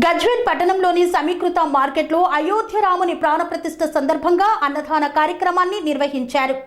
గజ్వేల్ పట్టణంలోని సమీకృత మార్కెట్లో అయోధ్య రాముని ప్రాణప్రతిష్ఠ సందర్భంగా అన్నదాన కార్యక్రమాన్ని నిర్వహించారు.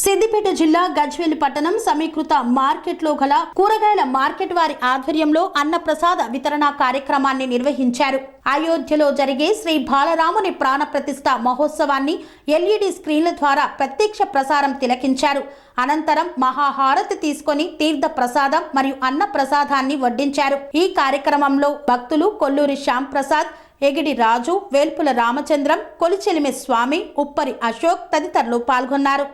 సిద్దిపేట జిల్లా గజ్వేల్ పట్టణం సమీకృత మార్కెట్లో గల కూరగాయల మార్కెట్ వారి ఆధ్వర్యంలో అన్నప్రసాద వితరణ కార్యక్రమాన్ని నిర్వహించారు. అయోధ్యలో జరిగే శ్రీ బాలరాముని ప్రాణప్రతిష్ఠ మహోత్సవాన్ని ఎల్ఈడి స్క్రీన్ల ద్వారా ప్రత్యక్ష ప్రసారం తిలకించారు. అనంతరం మహాహారతి తీసుకొని తీర్థ ప్రసాదం మరియు అన్న ప్రసాదాన్ని వడ్డించారు. ఈ కార్యక్రమంలో భక్తులు కొల్లూరి శ్యామ్ ప్రసాద్, ఎగిడి రాజు, వేల్పుల రామచంద్రం, కొలిచెలిమె స్వామి, ఉప్పరి అశోక్ తదితరులు పాల్గొన్నారు.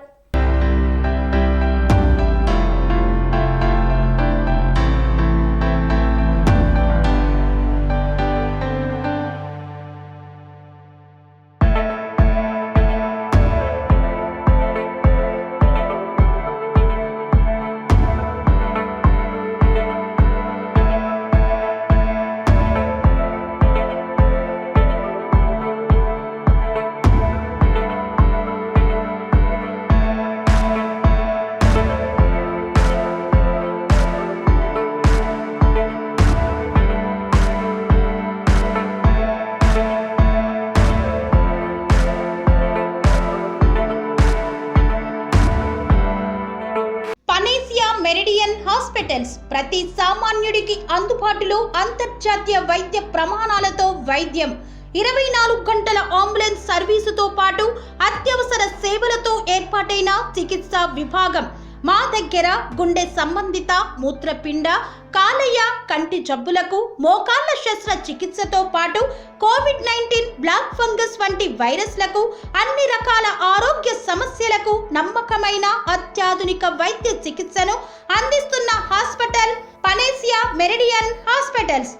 మెరిడియన్ హాస్పిటల్స్ ప్రతి సామాన్యుడికి అందుబాటులో అంతర్జాతీయ వైద్య ప్రమాణాలతో వైద్యం, 24 గంటల అంబులెన్స్ సర్వీసుతో పాటు అత్యవసర సేవలతో ఏర్పాటైన చికిత్సా విభాగం. మా దగ్గర గుండె సంబంధిత, మూత్రపిండ, కాలేయ, కంటి జబ్బులకు, మోకాళ్ల శస్త్ర చికిత్సతో పాటు కోవిడ్-19, బ్లాక్ ఫంగస్ వంటి వైరస్లకు, అన్ని రకాల ఆరోగ్య సమస్యలకు నమ్మకమైన అత్యాధునిక వైద్య చికిత్సను అందిస్తున్న హాస్పిటల్ పనేసియా మెరిడియన్ హాస్పిటల్స్.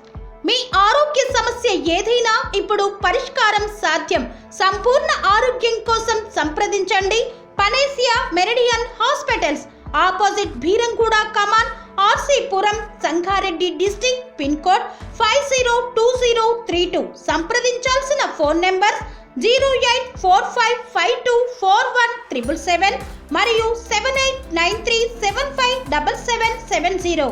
మీ ఆరోగ్య సమస్య ఏదైనా ఇప్పుడు పరిష్కారం సాధ్యం. సంపూర్ణ ఆరోగ్యం కోసం సంప్రదించండి Panacea Meridian hospitals, opposite Bheeramguda Kaman, RC Puram, Sangareddy district, pin code 502032. సంప్రదించాల్సిన ఫోన్ నెంబర్ 0845524177 మరియు 7893757770.